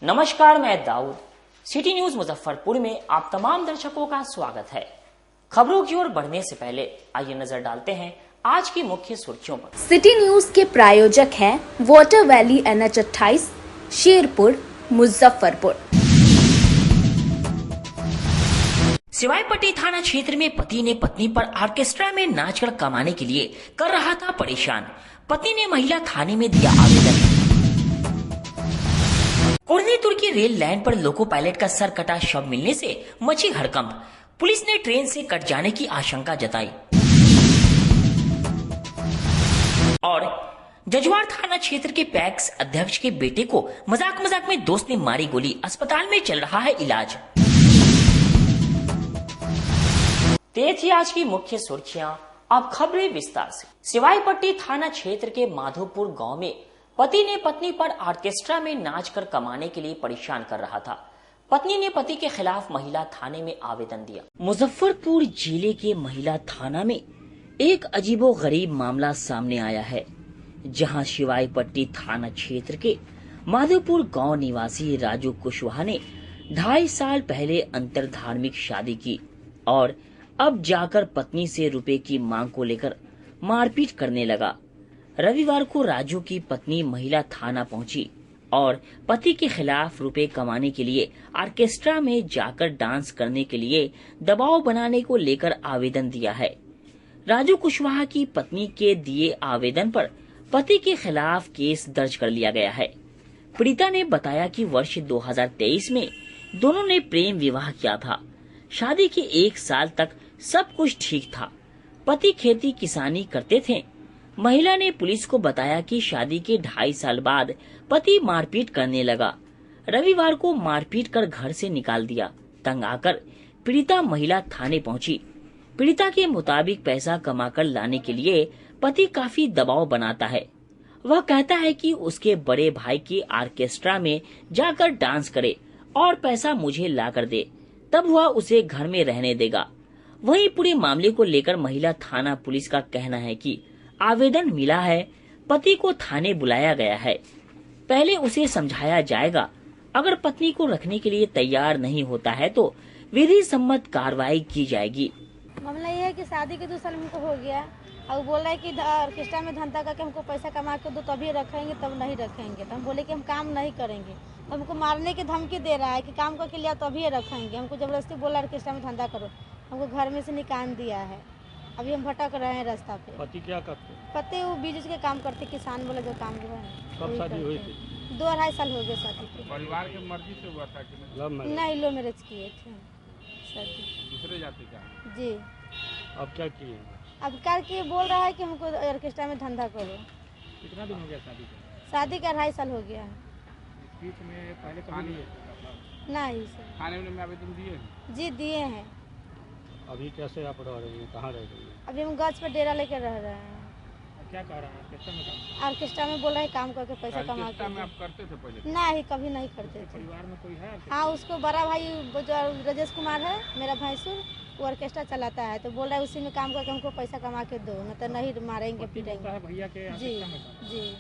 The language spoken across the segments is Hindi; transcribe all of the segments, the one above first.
नमस्कार, मैं दाऊद। सिटी न्यूज मुजफ्फरपुर में आप तमाम दर्शकों का स्वागत है। खबरों की ओर बढ़ने से पहले आइए नजर डालते हैं आज की मुख्य सुर्खियों पर। सिटी न्यूज के प्रायोजक हैं water valley NH 28, Sherpur, Muzaffarpur. Sivaipatti थाना क्षेत्र में पति ने पत्नी पर ऑर्केस्ट्रा में नाचकर कमाने के लिए कर रहा था परेशान। पति ने महिला थाने में दिया आवेदन। कुर्नी तुर्की रेल लाइन पर लोको पायलट का सर कटा शव मिलने से मची हड़कंप। पुलिस ने ट्रेन से कट जाने की आशंका जताई। और जजवार थाना क्षेत्र के पैक्स अध्यक्ष के बेटे को मजाक में दोस्त ने मारी गोली, अस्पताल में चल रहा है इलाज। तेज थी आज की मुख्य सुर्खियां, अब खबरें विस्तार से। सिवाईपट्टी थाना क्षेत्र के माधोपुर गांव में पति ने पत्नी पर ऑर्केस्ट्रा में नाचकर कमाने के लिए परेशान कर रहा था। पत्नी ने पति के खिलाफ महिला थाने में आवेदन दिया। मुजफ्फरपुर जिले के महिला थाना में एक अजीबोगरीब मामला सामने आया है, जहां सिवाईपट्टी थाना क्षेत्र के माधोपुर गांव निवासी राजू कुशवाहा ने 2.5 साल पहले अंतर धार्मिक शादी की और अब जाकर पत्नी से रुपए की मांग को लेकर मारपीट करने लगा। रविवार को राजू की पत्नी महिला थाना पहुंची और पति के खिलाफ रुपए कमाने के लिए ऑर्केस्ट्रा में जाकर डांस करने के लिए दबाव बनाने को लेकर आवेदन दिया है। राजू कुशवाहा की पत्नी के दिए आवेदन पर पति के खिलाफ केस दर्ज कर लिया गया है। पीड़िता ने बताया कि वर्ष 2023 में दोनों ने प्रेम विवाह किया था। शादी के 1 साल तक सब कुछ ठीक था। पति खेती किसानी करते थे। महिला ने पुलिस को बताया कि शादी के 2.5 साल बाद पति मारपीट करने लगा। रविवार को मारपीट कर घर से निकाल दिया। तंग आकर पीड़िता महिला थाने पहुंची। पीड़िता के मुताबिक पैसा कमाकर लाने के लिए पति काफी दबाव बनाता है। वह कहता है कि उसके बड़े भाई के ऑर्केस्ट्रा में जाकर डांस करे और पैसा मुझे ला कर दे, तब वह उसे घर में रहने देगा। वहीं पूरे मामले को लेकर महिला थाना पुलिस का कहना है कि आवेदन मिला है, पति को थाने बुलाया गया है, पहले उसे समझाया जाएगा। अगर पत्नी को रखने के लिए तैयार नहीं होता है तो विधि सम्मत कार्रवाई की जाएगी। मामला ये है कि शादी के 2 साल हमको हो गया और बोल रहा है कि ऑर्केस्ट्रा में धंधा करके हमको पैसा कमा के दो तभी रखेंगे, तब नहीं रखेंगे। तो हम बोले कि हम काम नहीं करेंगे। तो हमको मारने की धमकी दे रहा है कि काम करके लिया तभी रखेंगे। हमको जबरदस्ती बोला ऑर्केस्ट्रा में धंधा करो, हमको घर में से निकाल दिया है। अभी हम भटक रहे हैं रास्ता पे। पति क्या करते? पति वो बिजनेस के काम करते, किसान वाला जो काम जो है। कब शादी हुई थी? 2-2.5 साल हो गए शादी के। परिवार की मर्जी से हुआ था कि लव मैरिज? नहीं, लो मैरिज किए थे शादी। दूसरे जाति का? जी। अब क्या किए? अब करके बोल रहा है कि हमको ऑर्केस्ट्रा में धंधा करो। कितना दिन हो गया शादी का? शादी का 2.5 साल हो गया है। इस बीच में पहले कभी लिए? नहीं सर। थाने में आवेदन दिए? जी दिए हैं। अभी कैसे आप रह रही हैं, कहाँ रह रही हैं? अभी हम गज पर डेरा लेकर रह रहे हैं। क्या कह रहा है ऑर्केस्ट्रा में काम? ऑर्केस्ट्रा में बोल रहा है काम करके पैसा कमा के। में आप करते थे पहले? नहीं, कभी नहीं करते थे। परिवार में कोई है? हाँ, उसको बड़ा भाई जो राजेश कुमार है, मेरा भैंसुर, वो ऑर्केस्ट्रा चलाता है। तो बोल रहा है उसी में काम करके हमको पैसा कमा के दो, न तो नहीं मारेंगे पीटेंगे। भैया के जी जी,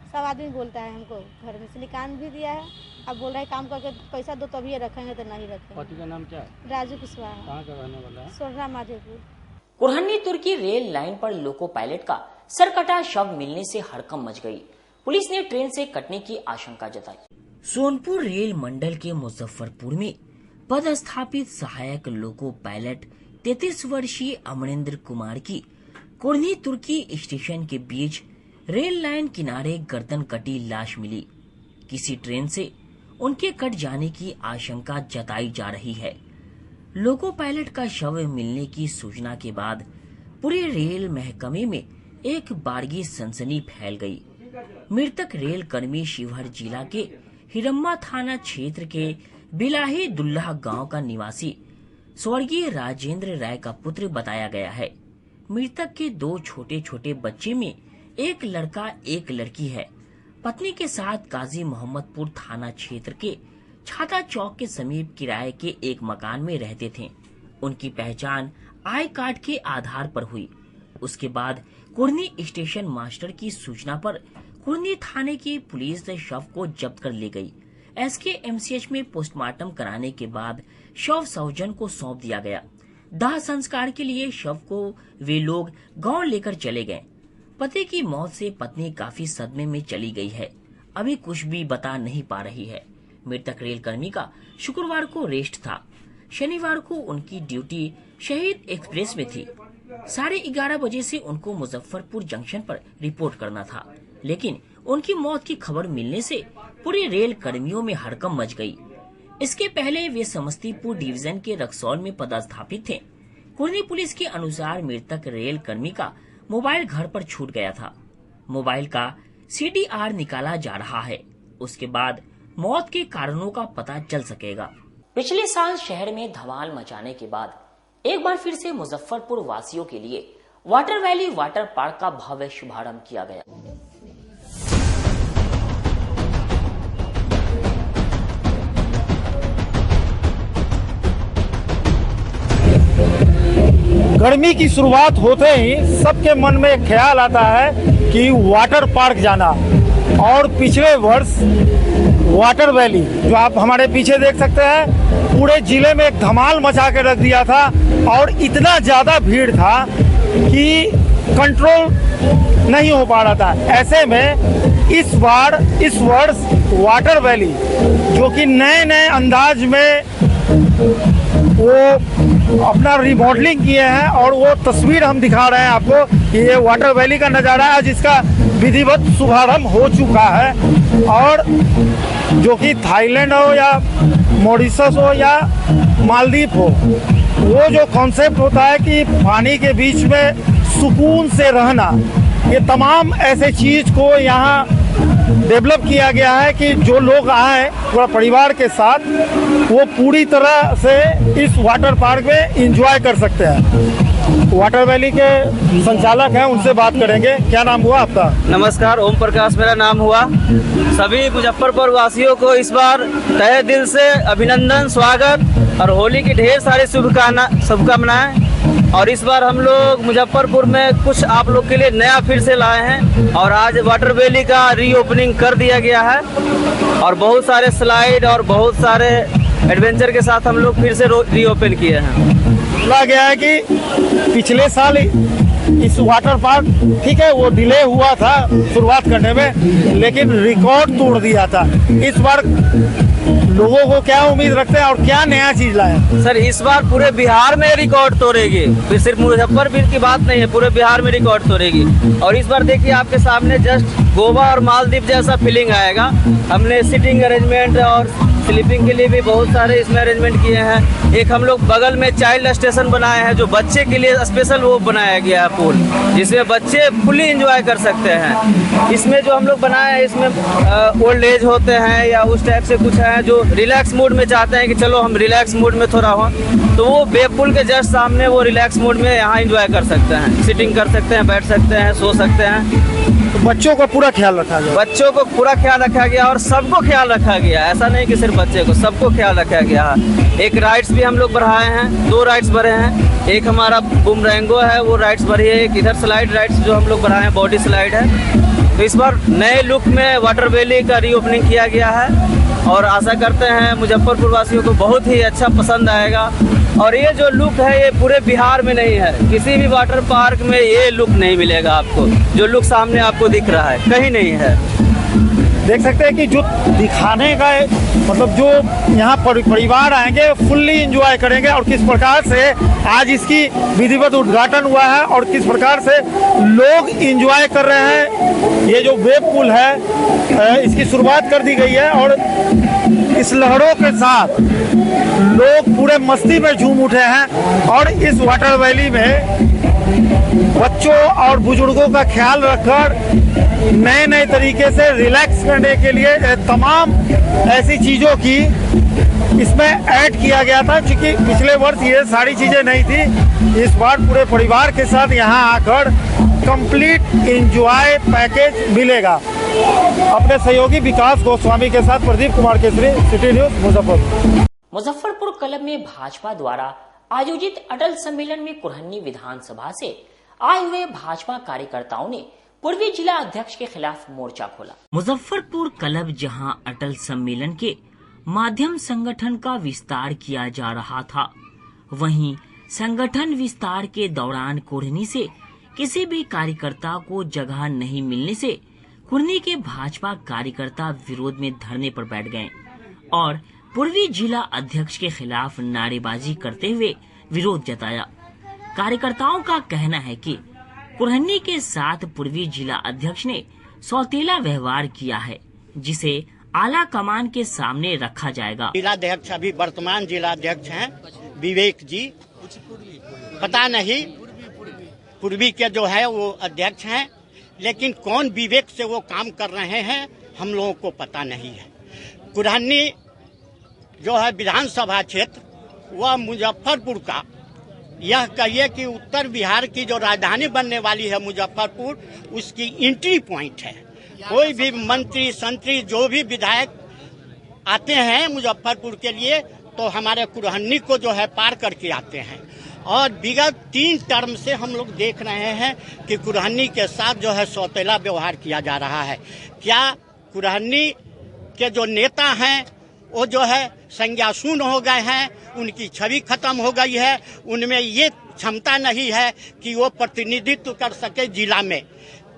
सब आदमी बोलता है। हमको घर में से निकाल भी दिया है। अब बोल रहा है काम करके पैसा दो तभी रखेंगे, तो नहीं रखेंगे। पति का नाम क्या है? राजू कुशवाहा। कहाँ का रहने वाला है? सोहरा माधोपुर। कुरहनी तुर्की रेल लाइन पर लोको पायलट का सरकटा शव मिलने से हड़कंप मच गई। पुलिस ने ट्रेन से कटने की आशंका जताई। सोनपुर रेल मंडल के मुजफ्फरपुर में पदस्थापित सहायक लोको पायलट 33 वर्षीय अमरेंद्र कुमार की कुरनी तुर्की स्टेशन के बीच रेल लाइन किनारे गर्दन कटी लाश मिली। किसी ट्रेन से उनके कट जाने की आशंका जताई जा रही है। लोको पायलट का शव मिलने की सूचना के बाद पूरे रेल महकमे में एक बारगी सनसनी फैल गई। मृतक रेल कर्मी शिवहर जिला के हिरम्मा थाना क्षेत्र के बिलाही दुल्ला गांव का निवासी स्वर्गीय राजेंद्र राय का पुत्र बताया गया है। मृतक के 2 छोटे छोटे बच्चे में एक लड़का एक लड़की है। पत्नी के साथ काजी मोहम्मदपुर थाना क्षेत्र के छाता चौक के समीप किराए के एक मकान में रहते थे। उनकी पहचान आई कार्ड के आधार पर हुई। उसके बाद कुरनी स्टेशन मास्टर की सूचना पर कुरनी थाने की पुलिस शव को जब्त कर ले गई, SKMCH में पोस्टमार्टम कराने के बाद शव स्वजन को सौंप दिया गया। दाह संस्कार के लिए शव को वे लोग गांव लेकर चले गए। पति की मौत से पत्नी काफी सदमे में चली गई है, अभी कुछ भी बता नहीं पा रही है। मृतक रेल कर्मी का शुक्रवार को रेस्ट था। शनिवार को उनकी ड्यूटी शहीद एक्सप्रेस में थी। 11:30 बजे से उनको मुजफ्फरपुर जंक्शन पर रिपोर्ट करना था, लेकिन उनकी मौत की खबर मिलने से पूरे रेल कर्मियों में हड़कंप मच गई। इसके पहले वे समस्तीपुर डिवीजन के रक्सौल में पदस्थापित थे। कुर्नी पुलिस के अनुसार मृतक रेल कर्मी का मोबाइल घर पर छूट गया था। मोबाइल का CDR निकाला जा रहा है, उसके बाद मौत के कारणों का पता चल सकेगा। पिछले साल शहर में धमाल मचाने के बाद एक बार फिर से मुजफ्फरपुर वासियों के लिए वाटर वैली वाटर पार्क का भव्य शुभारंभ किया गया। गर्मी की शुरुआत होते ही सबके मन में एक ख्याल आता है कि वाटर पार्क जाना। और पिछले वर्ष वाटर वैली जो आप हमारे पीछे देख सकते हैं, पूरे जिले में एक धमाल मचा के रख दिया था और इतना ज्यादा भीड़ था कि कंट्रोल नहीं हो पा रहा था। ऐसे में इस वर्ष वाटर वैली जो कि नए अंदाज में वो अपना रिमॉडलिंग किए हैं और वो तस्वीर हम दिखा रहे हैं आपको कि ये वाटर वैली का नज़ारा है जिसका विधिवत शुभारंभ हो चुका है। और जो कि थाईलैंड हो या मॉरिशस हो या मालदीव हो, वो जो कॉन्सेप्ट होता है कि पानी के बीच में सुकून से रहना, ये तमाम ऐसे चीज़ को यहाँ डेवलप किया गया है कि जो लोग आए पूरा परिवार के साथ वो पूरी तरह से इस वाटर पार्क में एंजॉय कर सकते हैं। वाटर वैली के संचालक हैं, उनसे बात करेंगे। क्या नाम हुआ आपका? नमस्कार, ओम प्रकाश मेरा नाम हुआ। सभी मुजफ्फरपुर वासियों को इस बार तहे दिल से अभिनंदन, स्वागत और होली की ढेर सारी शुभकामनाएं। और इस बार हम लोग मुजफ्फरपुर में कुछ आप लोग के लिए नया फिर से लाए हैं और आज वाटर वैली का रीओपनिंग कर दिया गया है और बहुत सारे स्लाइड और बहुत सारे एडवेंचर के साथ हम लोग फिर से रीओपन किए हैं। बोला गया है कि पिछले साल इस वाटर पार्क ठीक है वो डिले हुआ था शुरुआत करने में, लेकिन रिकॉर्ड तोड़ दिया था। इस बार लोगों को क्या उम्मीद रखते हैं और क्या नया चीज लाए? सर, इस बार पूरे बिहार में रिकॉर्ड तोड़ेगी, फिर सिर्फ मुजफ्फरपुर की बात नहीं है, पूरे बिहार में रिकॉर्ड तोड़ेगी। और इस बार देखिए आपके सामने जस्ट गोवा और मालदीव जैसा फीलिंग आएगा। हमने सिटिंग अरेंजमेंट और स्लीपिंग के लिए भी बहुत सारे इसमें अरेंजमेंट किए हैं। एक हम लोग बगल में चाइल्ड स्टेशन बनाए हैं जो बच्चे के लिए स्पेशल वो बनाया गया है पूल, जिसमें बच्चे फुली एंजॉय कर सकते हैं। इसमें जो हम लोग बनाए हैं इसमें ओल्ड एज होते हैं या उस टाइप से कुछ है जो रिलैक्स मूड में चाहते हैं कि चलो हम रिलैक्स मूड में थोड़ा हो, तो वो वेव पूल के जस्ट सामने वो रिलैक्स मूड में यहाँ एंजॉय कर सकते हैं, सिटिंग कर सकते हैं, बैठ सकते हैं, सो सकते हैं। तो बच्चों का पूरा ख्याल रखा गया? बच्चों को पूरा ख्याल रखा गया और सबको ख्याल रखा गया, ऐसा नहीं कि सिर्फ बच्चे को, सबको ख्याल रखा गया है। एक राइड्स भी हम लोग बढ़ाए हैं, 2 राइड्स बढ़े हैं। एक हमारा बूमरैंगो है वो राइड्स बढ़ी है, एक इधर स्लाइड राइड्स जो हम लोग बढ़ाए हैं बॉडी स्लाइड है। तो इस बार नए लुक में वाटर वैली का रीओपनिंग किया गया है और आशा करते हैं मुजफ्फरपुर वासियों को बहुत ही अच्छा पसंद आएगा। और ये जो लुक है ये पूरे बिहार में नहीं है, किसी भी वाटर पार्क में ये लुक नहीं मिलेगा आपको। जो लुक सामने आपको दिख रहा है कहीं नहीं है। देख सकते हैं कि जो दिखाने का मतलब जो यहाँ परिवार आएंगे फुल्ली एंजॉय करेंगे और किस प्रकार से आज इसकी विधिवत उद्घाटन हुआ है और किस प्रकार से लोग एंजॉय कर रहे हैं। ये जो वेव पूल है इसकी शुरुआत कर दी गई है और इस लहरों के साथ लोग पूरे मस्ती में झूम उठे हैं। और इस वाटर वैली में बच्चों और बुजुर्गों का ख्याल रखकर नए तरीके से रिलैक्स करने के लिए तमाम ऐसी चीज़ों की इसमें ऐड किया गया था, क्योंकि पिछले वर्ष ये सारी चीज़ें नहीं थी। इस बार पूरे परिवार के साथ यहाँ आकर कंप्लीट एंजॉय पैकेज मिलेगा। अपने सहयोगी विकास गोस्वामी के साथ Pradeep Kumar Kesari, city news Muzaffarpur. Muzaffarpur club में भाजपा द्वारा आयोजित अटल सम्मेलन में कुरहनी विधानसभा से आए हुए भाजपा कार्यकर्ताओं ने पूर्वी जिला अध्यक्ष के खिलाफ मोर्चा खोला। मुजफ्फरपुर क्लब जहां अटल सम्मेलन के माध्यम संगठन का विस्तार किया जा रहा था। वहीं संगठन विस्तार के दौरान कुढ़नी से किसी भी कार्यकर्ता को जगह नहीं मिलने से कुढ़नी के भाजपा कार्यकर्ता विरोध में धरने पर बैठ गए और पूर्वी जिला अध्यक्ष के खिलाफ नारेबाजी करते हुए विरोध जताया। कार्यकर्ताओं का कहना है कि कुढ़नी के साथ पूर्वी जिला अध्यक्ष ने सौतेला व्यवहार किया है, जिसे आला कमान के सामने रखा जाएगा। जिलाध्यक्ष अभी वर्तमान जिलाध्यक्ष हैं विवेक जी, पता नहीं पूर्वी के जो है वो अध्यक्ष हैं, लेकिन कौन विवेक से वो काम कर रहे हैं हम लोगों को पता नहीं है। कुढ़नी जो है विधानसभा क्षेत्र वह मुजफ्फरपुर का, यह कहिए कि उत्तर बिहार की जो राजधानी बनने वाली है मुजफ्फरपुर, उसकी एंट्री पॉइंट है। कोई भी मंत्री संतरी जो भी विधायक आते हैं मुजफ्फरपुर के लिए तो हमारे कुढ़नी को जो है पार करके आते हैं। और विगत 3 टर्म से हम लोग देख रहे हैं कि कुढ़नी के साथ जो है सौतेला व्यवहार किया जा रहा है। क्या कुढ़नी के जो नेता हैं वो जो है संज्ञाशून्य हो गए हैं, उनकी छवि खत्म हो गई है, उनमें ये क्षमता नहीं है कि वो प्रतिनिधित्व कर सके जिला में।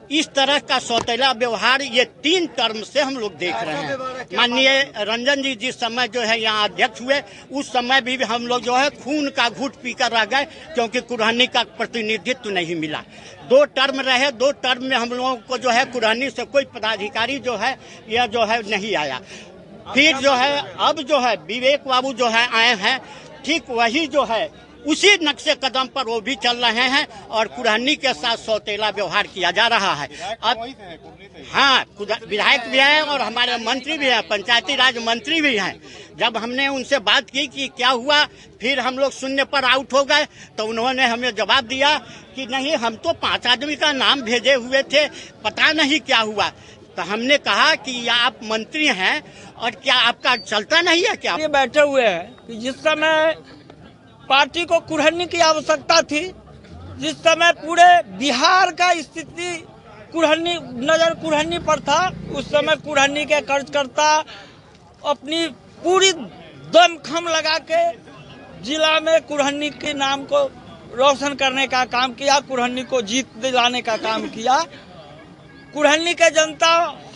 इस तरह का सौतेला व्यवहार ये 3 टर्म से हम लोग देख रहे हैं। माननीय रंजन जी जिस समय जो है यहाँ अध्यक्ष हुए उस समय भी हम लोग जो है खून का घूंट पीकर रह गए, क्योंकि कुढ़नी का प्रतिनिधित्व नहीं मिला। 2 टर्म रहे, 2 टर्म में हम लोगों को जो है कुढ़नी से कोई पदाधिकारी जो है यह जो है नहीं आया। फिर जो है अब जो है विवेक बाबू जो है आए हैं, ठीक वही जो है उसी नक्शे कदम पर वो भी चल रहे हैं और कुढ़नी के साथ सौतेला व्यवहार किया जा रहा है। अब हाँ, विधायक भी हैं और हमारे मंत्री भी हैं, पंचायती राज मंत्री भी हैं। जब हमने उनसे बात की कि क्या हुआ, फिर हम लोग शून्य पर आउट हो गए तो उन्होंने हमें जवाब दिया कि नहीं, हम तो 5 आदमी का नाम भेजे हुए थे, पता नहीं क्या हुआ। तो हमने कहा कि आप मंत्री हैं और क्या आपका चलता नहीं है क्या? ये बैठे हुए हैं कि जिस समय पार्टी को कुढ़नी की आवश्यकता थी, जिस समय पूरे बिहार का स्थिति कुढ़नी पर था, उस समय कुढ़नी के कार्यकर्ता अपनी पूरी दमखम लगा के जिला में कुढ़नी के नाम को रोशन करने का काम किया, कुढ़नी को जीत दिलाने का काम किया। कुढ़नी के जनता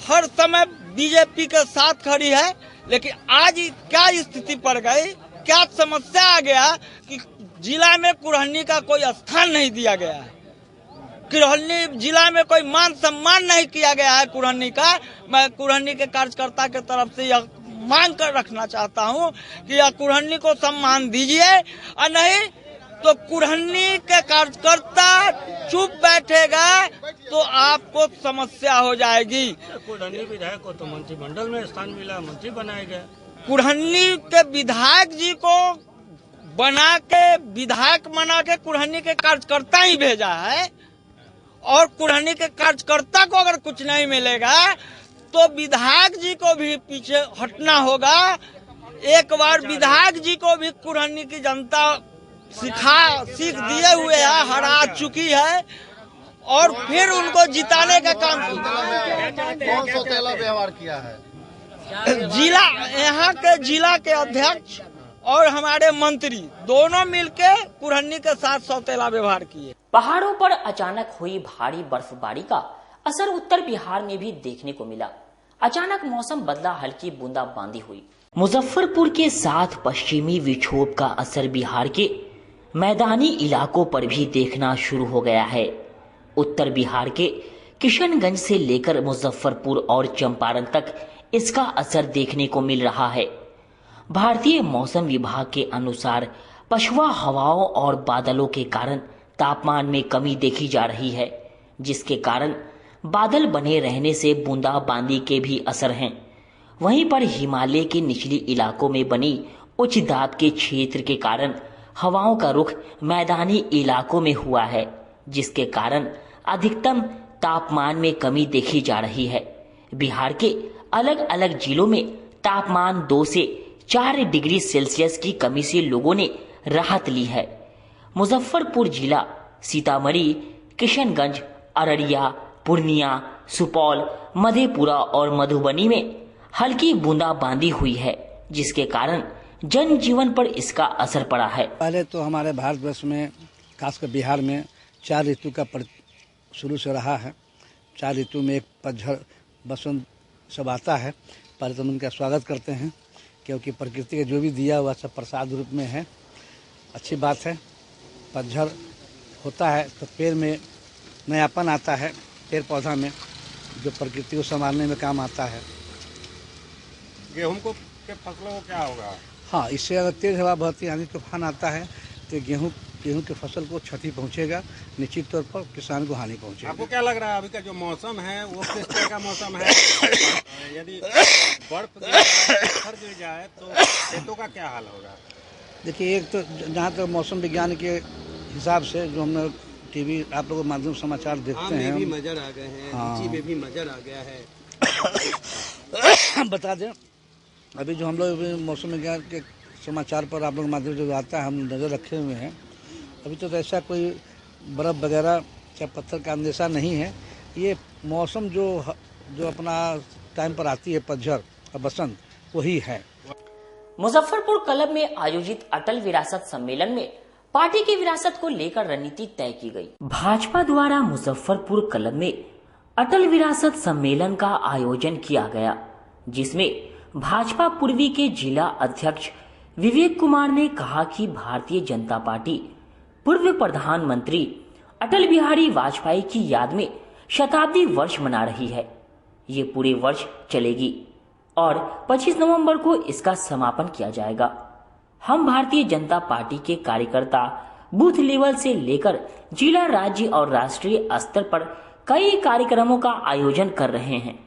हर समय बीजेपी के साथ खड़ी है, लेकिन आज क्या स्थिति पड़ गई, क्या समस्या आ गया कि जिला में कुढ़नी का कोई स्थान नहीं दिया गया है। कुढ़नी जिला में कोई मान सम्मान नहीं किया गया है कुढ़नी का। मैं कुढ़नी के कार्यकर्ता के तरफ से यह मांग कर रखना चाहता हूं कि यह कुढ़नी को सम्मान दीजिए, और नहीं तो कुढ़नी के कार्यकर्ता चुप बैठेगा तो आपको समस्या हो जाएगी। कुढ़नी विधायक को तो मंत्रिमंडल में स्थान मिला, मंत्री बनाए गए। कुढ़नी के विधायक जी को बना के विधायक बना के कुढ़नी के कार्यकर्ता ही भेजा है, और कुढ़नी के कार्यकर्ता को अगर कुछ नहीं मिलेगा तो विधायक जी को भी पीछे हटना होगा। एक बार विधायक जी को भी कुढ़नी की जनता सीख दिए हुए है, हरा चुकी है, और फिर उनको जिताने का काम कौन सौतेला व्यवहार किया है? जिला यहाँ के जिला के अध्यक्ष और हमारे मंत्री दोनों मिलके कुढ़नी के साथ सौतेला व्यवहार किए। पहाड़ों पर अचानक हुई भारी बर्फबारी का असर उत्तर बिहार में भी देखने को मिला। अचानक मौसम बदला, हल्की बूंदाबांदी हुई। मुजफ्फरपुर के साथ पश्चिमी विक्षोभ का असर बिहार के मैदानी इलाकों पर भी देखना शुरू हो गया है। उत्तर बिहार के किशनगंज से लेकर मुजफ्फरपुर और चंपारण तक इसका असर देखने को मिल रहा है। भारतीय मौसम विभाग के अनुसार पछुआ हवाओं और बादलों के कारण तापमान में कमी देखी जा रही है, जिसके कारण बादल बने रहने से बूंदाबांदी के भी असर हैं। वहीं पर हिमालय के निचली इलाकों में बनी उच्च दाब के क्षेत्र के कारण हवाओं का रुख मैदानी इलाकों में हुआ है, जिसके कारण अधिकतम तापमान में कमी देखी जा रही है। बिहार के अलग अलग जिलों में तापमान 2 से 4 डिग्री सेल्सियस की कमी से लोगों ने राहत ली है। मुजफ्फरपुर जिला, सीतामढ़ी, किशनगंज, अररिया, पूर्णिया, सुपौल, मधेपुरा और मधुबनी में हल्की बूंदाबांदी हुई है, जिसके कारण जनजीवन पर इसका असर पड़ा है। पहले तो हमारे भारतवर्ष में, खासकर बिहार में 4 ऋतु का शुरू से रहा है। 4 ऋतु में एक पतझड़, बसंत सब आता है। पहले तो हम उनका स्वागत करते हैं, क्योंकि प्रकृति का जो भी दिया हुआ सब प्रसाद रूप में है। अच्छी बात है। पतझड़ होता है तो पेड़ में नयापन आता है, पेड़ पौधा में, जो प्रकृति को संभालने में काम आता है। गेहूं को के फसलों को क्या होगा? हाँ, इससे अगर तेज हवा बहती, आंधी तूफान आता है तो गेहूं की फसल को क्षति पहुंचेगा, निश्चित तौर पर किसान को हानि पहुंचेगी। आपको क्या लग रहा है अभी का जो मौसम है वो किस तरह का मौसम है? यदि बर्फ गिर जाए, पत्थर गिर जाए तो खेतों का क्या हाल होगा? देखिए, एक तो जहाँ तक मौसम विज्ञान के हिसाब से जो हम टीवी आप लोगों के माध्यम समाचार देखते हैं, भी नजर आ गए हैं, लीची में भी नजर आ गया है। बता दें, अभी जो हम लोग मौसम विज्ञान के समाचार पर आप लोग के माध्यम से जो आता है, हम नज़र रखे हुए हैं। अभी तो ऐसा कोई बर्फ़ वगैरह या पत्थर का अंदेशा नहीं है। ये मौसम जो अपना टाइम पर आती है, पतझड़ और बसंत, वही है। मुजफ्फरपुर क्लब में आयोजित अटल विरासत सम्मेलन में पार्टी की विरासत को लेकर रणनीति तय की गई। भाजपा द्वारा मुजफ्फरपुर क्लब में अटल विरासत सम्मेलन का आयोजन किया गया, जिसमें भाजपा पूर्वी के जिला अध्यक्ष विवेक कुमार ने कहा कि भारतीय जनता पार्टी पूर्व प्रधानमंत्री अटल बिहारी वाजपेयी की याद में शताब्दी वर्ष मना रही है। ये पूरे वर्ष चलेगी और 25 नवंबर को इसका समापन किया जाएगा। हम भारतीय जनता पार्टी के कार्यकर्ता बूथ लेवल से लेकर जिला, राज्य और राष्ट्रीय स्तर पर कई कार्यक्रमों का आयोजन कर रहे हैं।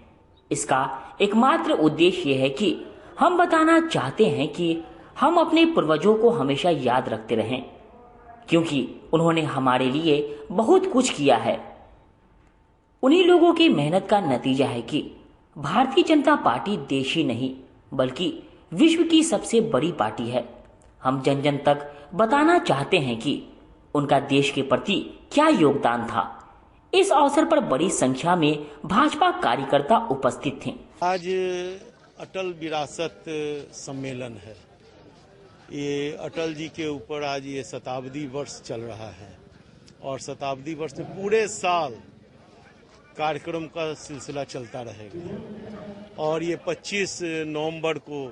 इसका एकमात्र उद्देश्य यह है कि हम बताना चाहते हैं कि हम अपने पूर्वजों को हमेशा याद रखते रहें, क्योंकि उन्होंने हमारे लिए बहुत कुछ किया है। उन्हीं लोगों की मेहनत का नतीजा है कि भारतीय जनता पार्टी देश ही नहीं बल्कि विश्व की सबसे बड़ी पार्टी है। हम जन जन तक बताना चाहते हैं कि उनका देश के प्रति क्या योगदान था। इस अवसर पर बड़ी संख्या में भाजपा कार्यकर्ता उपस्थित थे। आज अटल विरासत सम्मेलन है। ये अटल जी के ऊपर आज ये शताब्दी वर्ष चल रहा है और शताब्दी वर्ष में पूरे साल कार्यक्रम का सिलसिला चलता रहेगा और ये 25 नवंबर को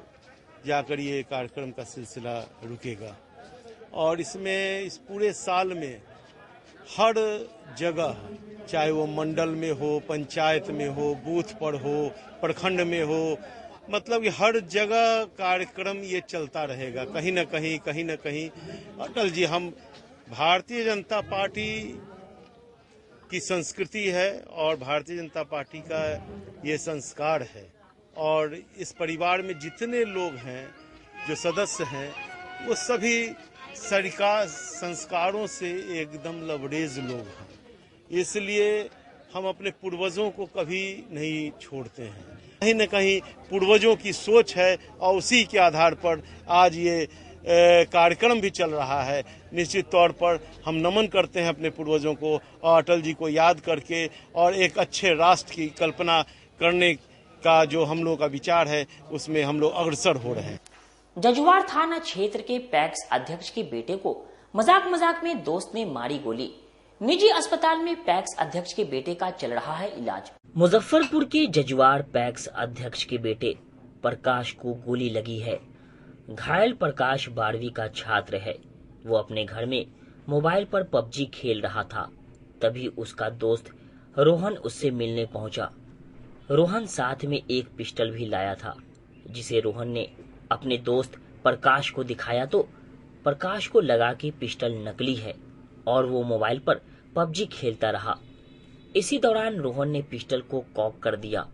जाकर ये कार्यक्रम का सिलसिला रुकेगा। और इसमें इस पूरे साल में हर जगह, चाहे वो मंडल में हो, पंचायत में हो, बूथ पर हो, प्रखंड में हो, मतलब कि हर जगह कार्यक्रम ये चलता रहेगा। कहीं न कहीं अटल जी, हम भारतीय जनता पार्टी की संस्कृति है और भारतीय जनता पार्टी का ये संस्कार है। और इस परिवार में जितने लोग हैं, जो सदस्य हैं, वो सभी संस्कारों से एकदम लबरेज लोग हैं। इसलिए हम अपने पूर्वजों को कभी नहीं छोड़ते हैं। कहीं न कहीं पूर्वजों की सोच है और उसी के आधार पर आज ये कार्यक्रम भी चल रहा है। निश्चित तौर पर हम नमन करते हैं अपने पूर्वजों को और अटल जी को याद करके और एक अच्छे राष्ट्र की कल्पना करने का जो हम लोग का विचार है, उसमें हम लोग अग्रसर हो रहे हैं। जजुआर थाना क्षेत्र के पैक्स अध्यक्ष के बेटे को मजाक में दोस्त ने मारी गोली। निजी अस्पताल में पैक्स अध्यक्ष के बेटे का चल रहा है इलाज। मुजफ्फरपुर के जजुआर पैक्स अध्यक्ष के बेटे प्रकाश को गोली लगी है। घायल प्रकाश 12वीं का छात्र है। वो अपने घर में मोबाइल पर पबजी खेल रहा था, तभी उसका दोस्त रोहन उससे मिलने पहुंचा। रोहन साथ में एक पिस्टल भी लाया था, जिसे रोहन ने अपने दोस्त प्रकाश को दिखाया तो प्रकाश को लगा कि पिस्टल नकली है और वो मोबाइल पर पबजी खेलता रहा। इसी दौरान रोहन ने पिस्टल को कॉक कर दिया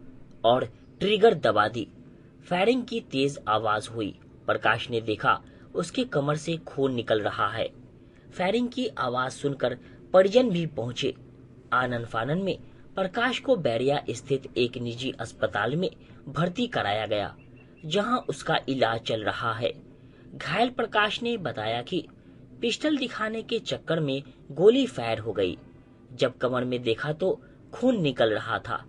और ट्रिगर दबा दी। फायरिंग की तेज आवाज हुई। प्रकाश ने देखा उसके कमर से खून निकल रहा है। फायरिंग की आवाज सुनकर परिजन भी पहुंचे। आनन फानन में प्रकाश को बैरिया स्थित एक निजी अस्पताल में भर्ती कराया गया, जहां उसका इलाज चल रहा है। घायल प्रकाश ने बताया कि पिस्टल दिखाने के चक्कर में गोली फायर हो गई। जब कमर में देखा तो खून निकल रहा था,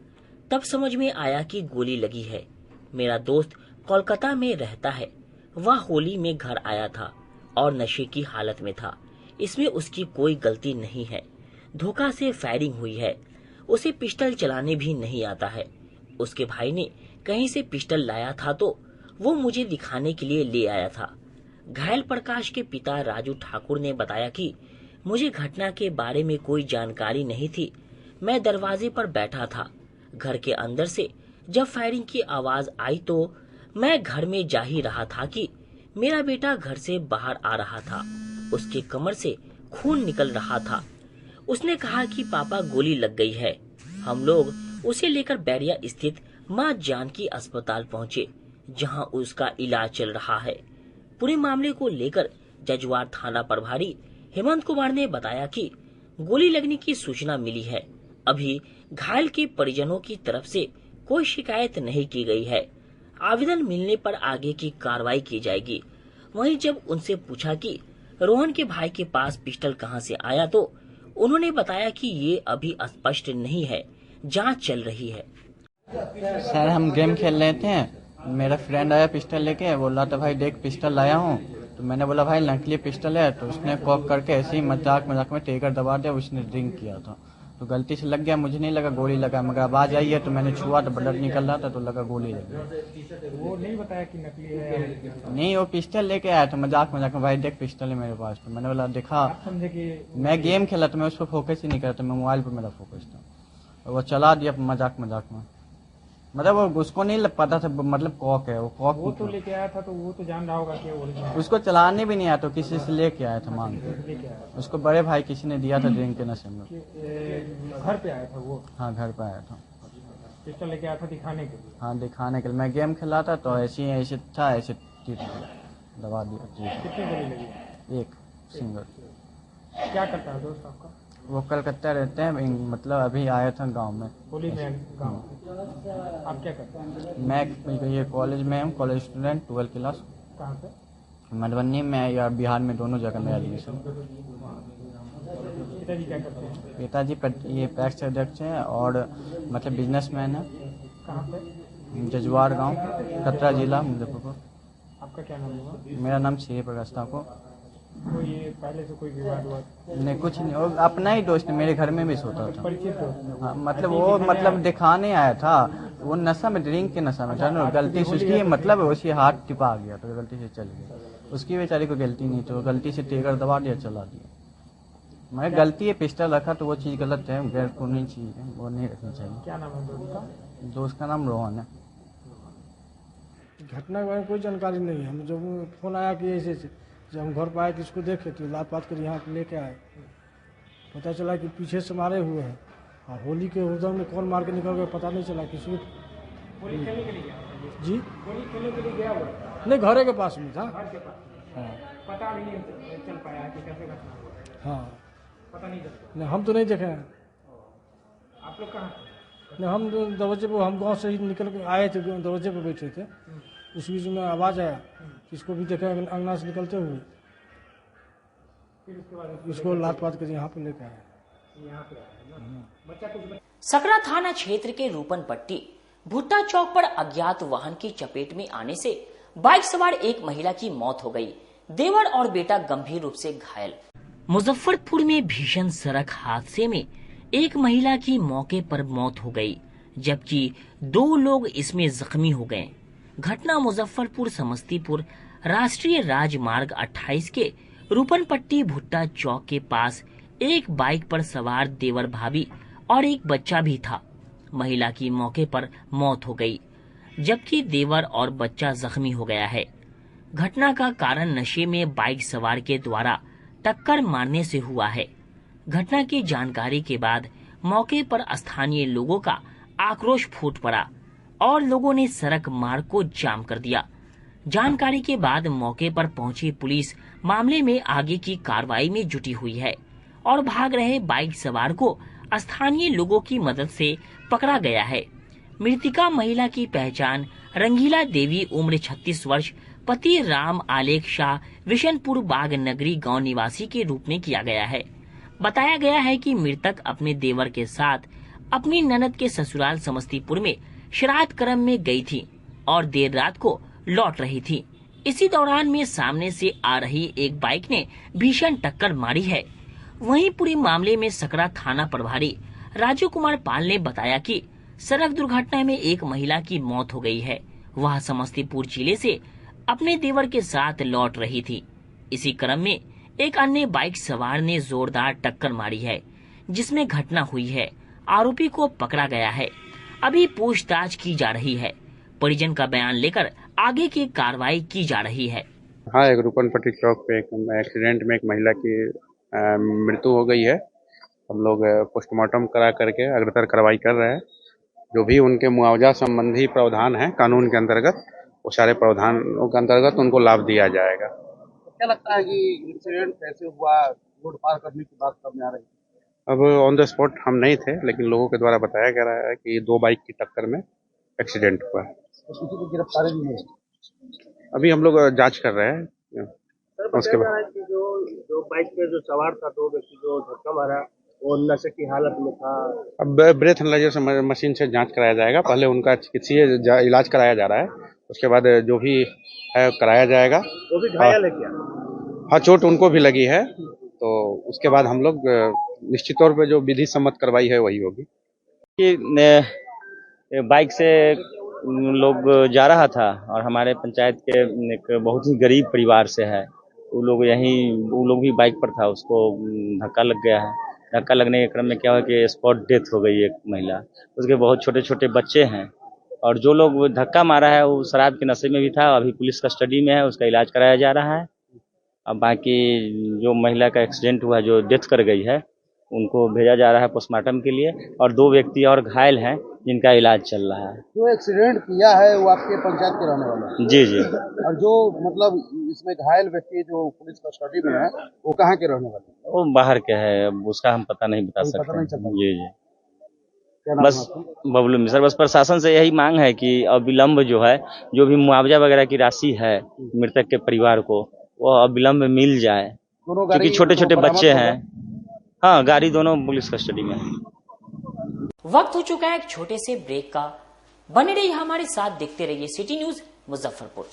तब समझ में आया कि गोली लगी है। मेरा दोस्त कोलकाता में रहता है, वह होली में घर आया था और नशे की हालत में था। इसमें उसकी कोई गलती नहीं है। धोखा से फायरिंग हुई है। उसे पिस्टल चलाने भी नहीं आता है। उसके भाई ने कहीं से पिस्टल लाया था तो वो मुझे दिखाने के लिए ले आया था। घायल प्रकाश के पिता राजू ठाकुर ने बताया कि मुझे घटना के बारे में कोई जानकारी नहीं थी। मैं दरवाजे पर बैठा था। घर के अंदर से जब फायरिंग की आवाज आई तो मैं घर में जा ही रहा था कि मेरा बेटा घर से बाहर आ रहा था। उसके कमर से खून निकल रहा था। उसने कहा कि पापा गोली लग गई है। हम लोग उसे लेकर बैरिया स्थित मां जानकी अस्पताल पहुंचे, जहां उसका इलाज चल रहा है। पूरे मामले को लेकर जजुआर थाना प्रभारी हेमंत कुमार ने बताया कि गोली लगने की सूचना मिली है। अभी घायल के परिजनों की तरफ से कोई शिकायत नहीं की गई है। आवेदन मिलने पर आगे की कार्रवाई की जाएगी। वहीं जब उनसे पूछा कि रोहन के भाई के पास पिस्टल कहां से आया तो उन्होंने बताया कि ये अभी स्पष्ट नहीं है, जांच चल रही है। सर हम गेम खेल रहे थे, मेरा फ्रेंड आया पिस्टल लेके, बोला तो भाई देख पिस्टल लाया हूँ। तो मैंने बोला भाई नकली पिस्टल है। तो उसने कॉक करके ऐसे ही मजाक में ट्रिगर दबा दिया। उसने ड्रिंक किया था तो गलती से लग गया। मुझे नहीं लगा गोली लगा, मगर आवाज आई है तो मैंने छुआ तो ब्लड निकल रहा था तो लगा गोली लग गई। वो नहीं बताया कि नकली है? नहीं, वो पिस्टल लेके आया था मजाक में, भाई देख पिस्टल है मेरे पास। तो मैंने बोला देखा, समझे कि मैं गेम खेला तो मैं उस पर फोकस ही नहीं करता, मैं मोबाइल पर मेरा फोकस था। और वो चला दिया मजाक में, मतलब वो उसको नहीं पता था मतलब कॉक है। वो तो लेके आया था तो वो तो जान रहा होगा कि वो उसको चलाने भी नहीं आया तो किसी से लेके आया था मांग के। उसको बड़े भाई किसी ने दिया था ड्रिंक के नशे में। घर पे आया था वो? हाँ घर पे आया था। पिस्टल लेके आया था दिखाने के लिए? हाँ दिखाने के लिए। मैं गेम खेला था तो ऐसे था, ऐसे दबा दिया। कितनी गोली लगी? एक सिंगल। क्या करता है दोस्त आपका? वो कलकत्ता रहते हैं, मतलब अभी आया था गांव में। होली में गांव? आप क्या करते हैं? मैं ये कॉलेज में हूँ, कॉलेज स्टूडेंट 12 क्लास। कहाँ पे? मधुबनी में या बिहार में, दोनों जगह में एडमिशन। पिताजी क्या करते हैं? पिताजी ये पैक्स अध्यक्ष हैं और मतलब बिजनेसमैन है। कहाँ पे? जजुआर गांव, कटरा जिला, मुजफ्फरपुर। आपका क्या नाम हुआ? मेरा नाम श्री प्रकाश ठाकुर। तो ये पहले से कोई विवाद हुआ? नहीं कुछ नहीं, वो अपना ही दोस्त मेरे घर में भी सोता था। परिचित दोस्त? हाँ मतलब वो मतलब दिखाने आया था। वो नशा में, ड्रिंक के नशा में था ना, गलती से उसकी मतलब उसकी हाथ टिपा गया तो गलती से चल गया। उसकी बेचारी को गलती नहीं तो गलती से ट्रिगर दबा दिया, चला दिया। मैं गलती है पिस्टल रखा तो वो चीज़ गलत है, गैर कानूनी चीज़ है, वो नहीं रखनी चाहिए। क्या नाम है दोस्त का? दोस्त का नाम रोहन है। घटना के बारे में कोई जानकारी नहीं है। हम जब फोन आया कि ऐसे जब हम घर पर आए तो इसको देखे तो लात पात कर यहाँ लेके आए, पता चला कि पीछे से मारे हुए हैं। हाँ होली के उधर में कौन मार के निकल गया पता नहीं चला। किसी होली खेलने के लिए गया? जी होली खेलने के लिए गया हुआ? नहीं, घरे के पास में था। घर के पास? हाँ। पता नहीं चल पाया कि कैसे घटना हुआ? हाँ पता नहीं चल? नहीं हम तो नहीं देखे हैं। आप लोग कहाँ? नहीं हम दरवाजे पर, हम गांव से ही निकल के आए थे, दरवाजे पर बैठे थे। उस बीच में आवाज़ आया, इसको भी देखा अंगना से निकलते हुए। फिर उसके बाद इसको लात पात कर यहाँ पे लेके आए। यहाँ पे सकरा थाना क्षेत्र के रूपन पट्टी भुट्टा चौक पर अज्ञात वाहन की चपेट में आने से बाइक सवार एक महिला की मौत हो गई। देवर और बेटा गंभीर रूप से घायल। मुजफ्फरपुर में भीषण सड़क हादसे में एक महिला की मौके पर मौत हो गई, जबकि 2 लोग इसमें जख्मी हो गए। घटना मुजफ्फरपुर समस्तीपुर राष्ट्रीय राजमार्ग 28 के रूपनपट्टी भुट्टा चौक के पास एक बाइक पर सवार देवर भाभी और एक बच्चा भी था। महिला की मौके पर मौत हो गई, जबकि देवर और बच्चा जख्मी हो गया है। घटना का कारण नशे में बाइक सवार के द्वारा टक्कर मारने से हुआ है। घटना की जानकारी के बाद मौके पर स्थानीय लोगों का आक्रोश फूट पड़ा और लोगों ने सड़क मार्ग को जाम कर दिया। जानकारी के बाद मौके पर पहुंची पुलिस मामले में आगे की कार्रवाई में जुटी हुई है और भाग रहे बाइक सवार को स्थानीय लोगों की मदद से पकड़ा गया है। मृतका महिला की पहचान रंगीला देवी उम्र 36 वर्ष पति राम आलेख शाह विशनपुर बाग नगरी गांव निवासी के रूप में किया गया है। बताया गया है कि मृतक अपने देवर के साथ अपनी ननद के ससुराल समस्तीपुर में श्राद्ध कर्म में गई थी और देर रात को लौट रही थी। इसी दौरान में सामने से आ रही एक बाइक ने भीषण टक्कर मारी है। वहीं पूरे मामले में सकरा थाना प्रभारी राजू कुमार पाल ने बताया कि सड़क दुर्घटना में एक महिला की मौत हो गई है। वह समस्तीपुर जिले से अपने देवर के साथ लौट रही थी। इसी क्रम में एक अन्य बाइक सवार ने जोरदार टक्कर मारी है, जिसमें घटना हुई है। आरोपी को पकड़ा गया है। अभी पूछताछ की जा रही है। परिजन का बयान लेकर आगे की कार्रवाई की जा रही है। हाँ, एक रुकनपट्टी चौक पे एक एक्सीडेंट में एक महिला की मृत्यु हो गई है। हम लोग पोस्टमार्टम करा करके अग्रतर कार्रवाई कर रहे हैं। जो भी उनके मुआवजा संबंधी प्रावधान है कानून के अंतर्गत, वो सारे प्रावधानों के अंतर्गत उनको लाभ दिया जाएगा। क्या लगता है कि इंसिडेंट कैसे हुआ, रोड पार करने की बात सामने आ रही है? अब ऑन द स्पॉट हम नहीं थे, लेकिन लोगों के द्वारा बताया जा रहा है कि 2 बाइक की टक्कर में एक्सीडेंट हुआ। किसी की गिरफ्तारी नहीं है? अभी हम लोग जांच कर रहे हैं। उसके बाद जो बाइक पे जो सवार था 2 व्यक्ति जो धक्का मारा वो नशे की हालत में था। अब ब्रेथ एनालाइजर मशीन से जांच कराया जाएगा। पहले उनका चिकित्सीय इलाज कराया जा रहा है, उसके बाद जो भी है कराया जाएगा। वो भी घायल है क्या? हाँ, चोट उनको भी लगी है, तो उसके बाद हम लोग निश्चित तौर पे जो विधि सम्मत कार्रवाई है वही होगी। बाइक से लोग जा रहा था और हमारे पंचायत के एक बहुत ही गरीब परिवार से है। वो लोग भी बाइक पर था, उसको धक्का लग गया है। धक्का लगने के क्रम में क्या हुआ कि स्पॉट डेथ हो गई एक महिला। उसके बहुत छोटे छोटे बच्चे हैं और जो लोग धक्का मारा है वो शराब के नशे में भी था। अभी पुलिस कस्टडी में है, उसका इलाज कराया जा रहा है। अब बाकी जो महिला का एक्सीडेंट हुआ, जो डेथ कर गई है, उनको भेजा जा रहा है पोस्टमार्टम के लिए और 2 व्यक्ति और घायल हैं जिनका इलाज चल रहा है। जो एक्सीडेंट किया है वो आपके पंचायत के रहने वाला है? जी जी। और जो मतलब इसमें घायल व्यक्ति जो पुलिस कस्टडी में है वो कहाँ के रहने वाले हैं? वो बाहर के है, उसका हम पता नहीं बता सकते। जी जी। बस बबलू मिश्रा। बस प्रशासन से यही मांग है कि अविलंब जो है, जो भी मुआवजा वगैरह की राशि है मृतक के परिवार को, वो अविलंब मिल जाए, क्योंकि छोटे छोटे बच्चे हैं। हाँ, गाड़ी दोनों पुलिस कस्टडी में है। वक्त हो चुका है एक छोटे से ब्रेक का। बने रहिए हमारे साथ, देखते रहिए सिटी न्यूज मुजफ्फरपुर।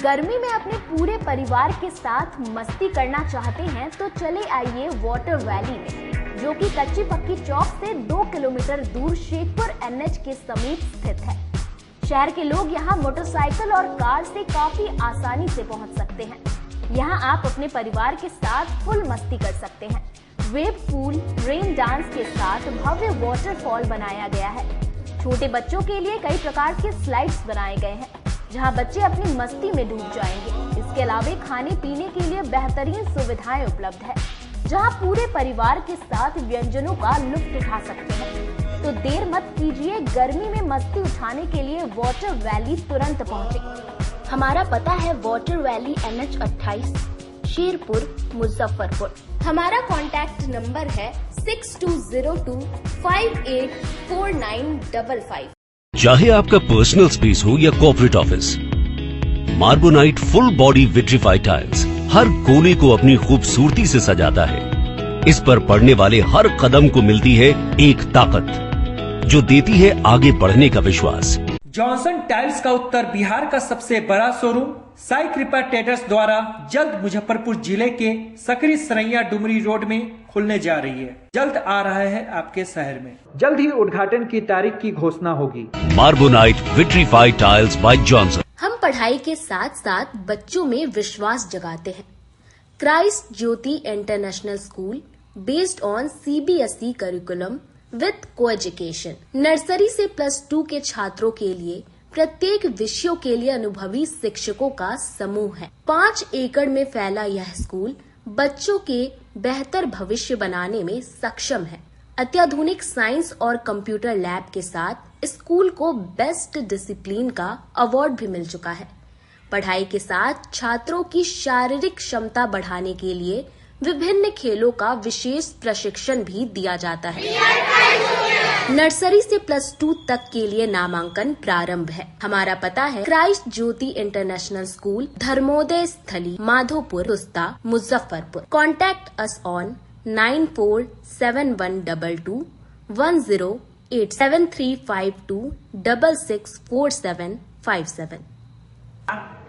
गर्मी में अपने पूरे परिवार के साथ मस्ती करना चाहते हैं तो चले आइए वाटर वैली में, जो कि कच्ची पक्की चौक से 2 किलोमीटर दूर शेखपुर NH के समीप स्थित है। शहर के लोग यहाँ मोटरसाइकिल और कार से काफी आसानी से पहुँच सकते हैं। यहाँ आप अपने परिवार के साथ फुल मस्ती कर सकते हैं। वेव पूल, रेन डांस के साथ भव्य वाटरफॉल बनाया गया है। छोटे बच्चों के लिए कई प्रकार के स्लाइड्स बनाए गए हैं, जहां बच्चे अपनी मस्ती में डूब जाएंगे। इसके अलावा खाने पीने के लिए बेहतरीन सुविधाएं उपलब्ध है, जहां पूरे परिवार के साथ व्यंजनों का लुत्फ उठा सकते हैं। तो देर मत कीजिए, गर्मी में मस्ती उठाने के लिए वाटर वैली तुरंत पहुंचे। हमारा पता है water valley NH 28, Sherpur, Muzaffarpur. हमारा कॉन्टैक्ट नंबर है 6202 584955। चाहे आपका पर्सनल स्पेस हो या corporate office, Marbonite full body vitrified tiles हर कोने को अपनी खूबसूरती से सजाता है। इस पर पड़ने वाले हर कदम को मिलती है एक ताकत, जो देती है आगे बढ़ने का विश्वास। जॉनसन टाइल्स का उत्तर बिहार का सबसे बड़ा शोरूम साई कृपा ट्रेडर्स द्वारा जल्द मुजफ्फरपुर जिले के सकरी सरैया डुमरी रोड में खुलने जा रही है। जल्द आ रहा है आपके शहर में। जल्द ही उद्घाटन की तारीख की घोषणा होगी। मार्बोनाइट विट्रीफाइड टाइल्स बाय जॉनसन। हम पढ़ाई के साथ साथ बच्चों में विश्वास जगाते हैं। Christ Jyoti International School based on CBSE curriculum with coeducation. Nursery से +2 के छात्रों के लिए प्रत्येक विषयों के लिए अनुभवी शिक्षकों का समूह है। 5 एकड़ में फैला यह स्कूल बच्चों के बेहतर भविष्य बनाने में सक्षम है। अत्याधुनिक साइंस और कंप्यूटर लैब के साथ स्कूल को बेस्ट डिसिप्लिन का अवार्ड भी मिल चुका है। पढ़ाई के साथ छात्रों की शारीरिक क्षमता बढ़ाने के लिए विभिन्न खेलों का विशेष प्रशिक्षण भी दिया जाता है। नर्सरी से +2 तक के लिए नामांकन प्रारंभ है। हमारा पता है Christ Jyoti International School, Dharmodaya Sthali, Madhopur, Tusta, Muzaffarpur. Contact us on 947122108735264757।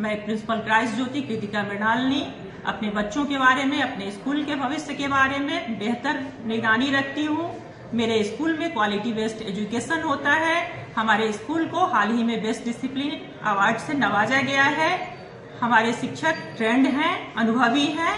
मैं प्रिंसिपल क्राइस्ट ज्योति कृतिका मृणालिनी अपने बच्चों के बारे में, अपने स्कूल के भविष्य के बारे में बेहतर निगरानी रखती हूँ। मेरे स्कूल में क्वालिटी बेस्ड एजुकेशन होता है। हमारे स्कूल को हाल ही में बेस्ट डिसिप्लिन अवार्ड से नवाजा गया है। हमारे शिक्षक ट्रेंड हैं, अनुभवी हैं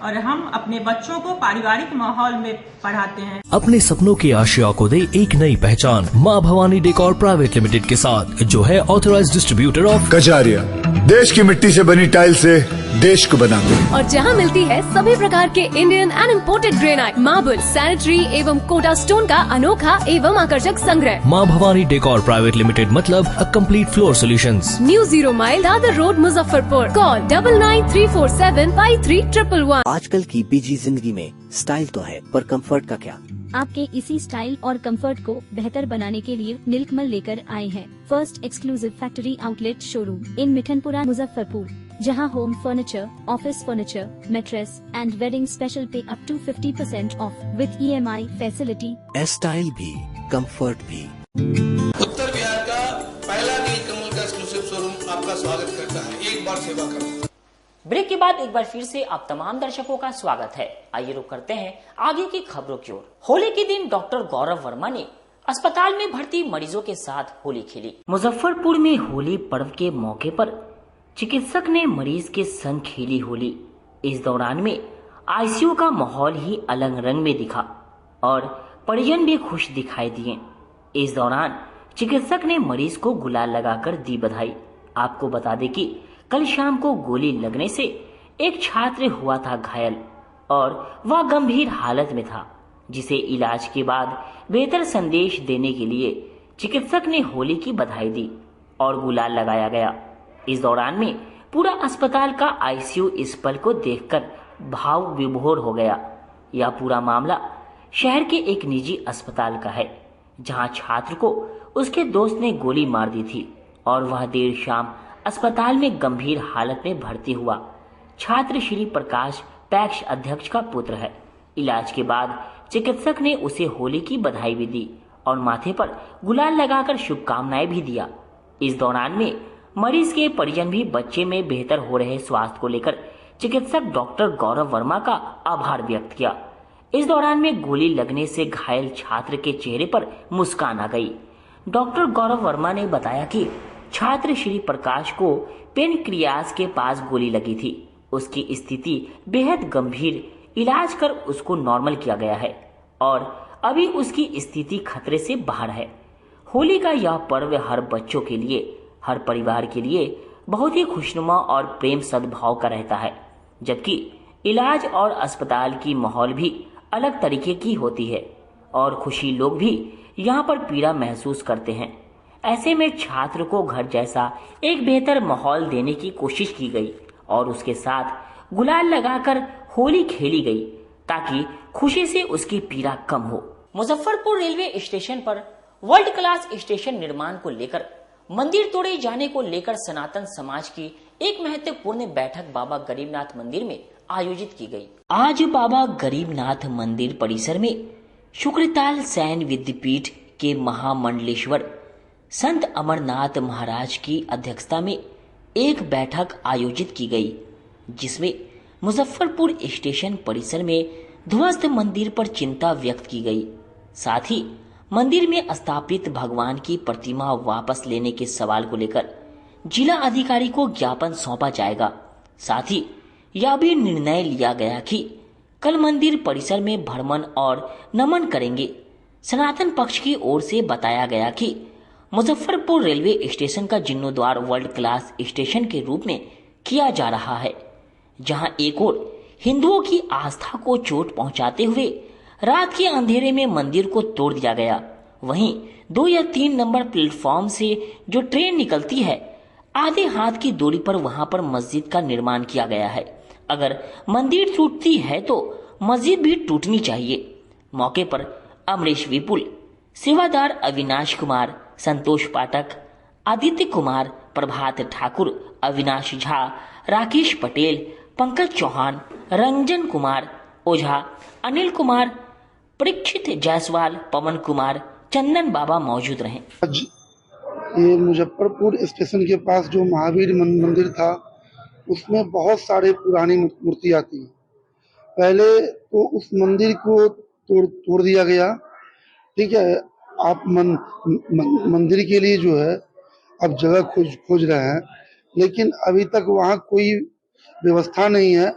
और हम अपने बच्चों को पारिवारिक माहौल में पढ़ाते हैं। अपने सपनों की आशिया को दे एक नई पहचान माँ भवानी डेकोर प्राइवेट लिमिटेड के साथ, जो है ऑथराइज्ड डिस्ट्रीब्यूटर ऑफ कजारिया। देश की मिट्टी से बनी टाइल से देश को बनाते हैं। और जहां मिलती है सभी प्रकार के Indian and imported granite, marble, sanitary एवं कोटा स्टोन का अनोखा एवं आकर्षक संग्रह। माँ भवानी डेकोर प्राइवेट लिमिटेड मतलब a complete floor solutions. New 0 mile Dadar road Muzaffarpur. Call 9934753111। आजकल की बिजी जिंदगी में स्टाइल तो है, पर कंफर्ट का क्या? आपके इसी स्टाइल और कंफर्ट को बेहतर बनाने के लिए नीलकमल लेकर आए हैं first exclusive factory outlet showroom in Mithanpura Muzaffarpur, जहां home furniture, office furniture, mattress and wedding special पे up to 50% off with EMI facility. Style भी, कंफर्ट भी। उत्तर बिहार का पहला नीलकमल का एक्सक्लूसिव शोरूम आपका स्वागत करता है। एक बार सेवा करो। ब्रेक के बाद एक बार फिर से आप तमाम दर्शकों का स्वागत है। आइए रुक करते हैं आगे की खबरों की ओर। होली के दिन डॉक्टर गौरव वर्मा ने अस्पताल में भर्ती मरीजों के साथ होली खेली। मुजफ्फरपुर में होली पर्व के मौके पर चिकित्सक ने मरीज के संग खेली होली। इस दौरान में ICU का माहौल ही अलग रंग में दिखा और परिजन भी खुश दिखाई दिए। इस दौरान चिकित्सक ने मरीज को गुलाल लगाकर दी बधाई। आपको बता दें कि कल शाम को गोली लगने से एक छात्र हुआ था घायल और वह गंभीर हालत में था, जिसे इलाज के बाद बेहतर संदेश देने के लिए चिकित्सक ने होली की बधाई दी और गुलाल लगाया गया। इस दौरान में पूरा अस्पताल का ICU इस पल को देखकर भाव विभोर हो गया। यह पूरा मामला शहर के एक निजी अस्पताल का है, जहां छात्र को उसके दोस्त ने गोली मार दी थी और वह देर शाम अस्पताल में गंभीर हालत में भर्ती हुआ। छात्र श्री प्रकाश पैक्ष अध्यक्ष का पुत्र है। इलाज के बाद चिकित्सक ने उसे होली की बधाई भी दी और माथे पर गुलाल लगाकर शुभकामनाएं भी दिया। इस दौरान में मरीज के परिजन भी बच्चे में बेहतर हो रहे स्वास्थ्य को लेकर चिकित्सक डॉक्टर गौरव वर्मा का आभार व्यक्त किया। इस दौरान में गोली लगने से घायल छात्र के चेहरे पर मुस्कान आ गई। डॉक्टर गौरव वर्मा ने बताया कि छात्र श्री प्रकाश को पेनक्रियास के पास गोली लगी थी। उसकी स्थिति बेहद गंभीर, इलाज कर उसको नॉर्मल किया गया है और अभी उसकी स्थिति खतरे से बाहर है। होली का यह पर्व हर बच्चों के लिए, हर परिवार के लिए बहुत ही खुशनुमा और प्रेम सद्भाव का रहता है, जबकि इलाज और अस्पताल की माहौल भी अलग तरीके की होती है और खुशी लोग भी यहाँ पर पीड़ा महसूस करते हैं। ऐसे में छात्र को घर जैसा एक बेहतर माहौल देने की कोशिश की गई और उसके साथ गुलाल लगाकर होली खेली गई ताकि खुशी से उसकी पीड़ा कम हो। मुजफ्फरपुर रेलवे स्टेशन पर वर्ल्ड क्लास स्टेशन निर्माण को लेकर मंदिर तोड़े जाने को लेकर सनातन समाज की एक महत्वपूर्ण बैठक बाबा गरीबनाथ मंदिर में आयोजित की गई। आज बाबा गरीबनाथ मंदिर परिसर में शुक्रताल सैन विद्यापीठ के महामंडलेश्वर संत अमरनाथ महाराज की अध्यक्षता में एक बैठक आयोजित की गई, जिसमें मुजफ्फरपुर स्टेशन परिसर में ध्वस्त मंदिर पर चिंता व्यक्त की गई। साथ ही मंदिर में स्थापित भगवान की प्रतिमा वापस लेने के सवाल को लेकर जिला अधिकारी को ज्ञापन सौंपा जाएगा। साथ ही यह भी निर्णय लिया गया कि कल मंदिर परिसर में भ्रमण और नमन करेंगे। सनातन पक्ष की ओर से बताया गया कि मुजफ्फरपुर रेलवे स्टेशन का जीर्णोद्धार वर्ल्ड क्लास स्टेशन के रूप में किया जा रहा है, जहां एक ओर हिंदुओं की आस्था को चोट पहुंचाते हुए रात के अंधेरे में मंदिर को तोड़ दिया गया, वहीं 2 या 3 नंबर प्लेटफॉर्म से जो ट्रेन निकलती है आधे हाथ की दूरी पर वहां पर मस्जिद का निर्माण किया गया है। अगर मंदिर टूटती है तो मस्जिद भी टूटनी चाहिए। मौके पर अमरीश विपुल, सेवादार अविनाश कुमार, संतोष पाठक, आदित्य कुमार, प्रभात ठाकुर, अविनाश झा, राकेश पटेल, पंकज चौहान, रंजन कुमार, ओझा, अनिल कुमार, परीक्षित जायसवाल, पवन कुमार, चंदन बाबा मौजूद रहे। ये मुजफ्फरपुर स्टेशन के पास जो महावीर मंदिर था, उसमें बहुत सारे पुरानी मूर्तियाँ थी। पहले तो उस मंदिर को तोड़ दिया गया, ठीक है। आप मंदिर के लिए जो है अब जगह खोज रहे हैं, लेकिन अभी तक वहाँ कोई व्यवस्था नहीं है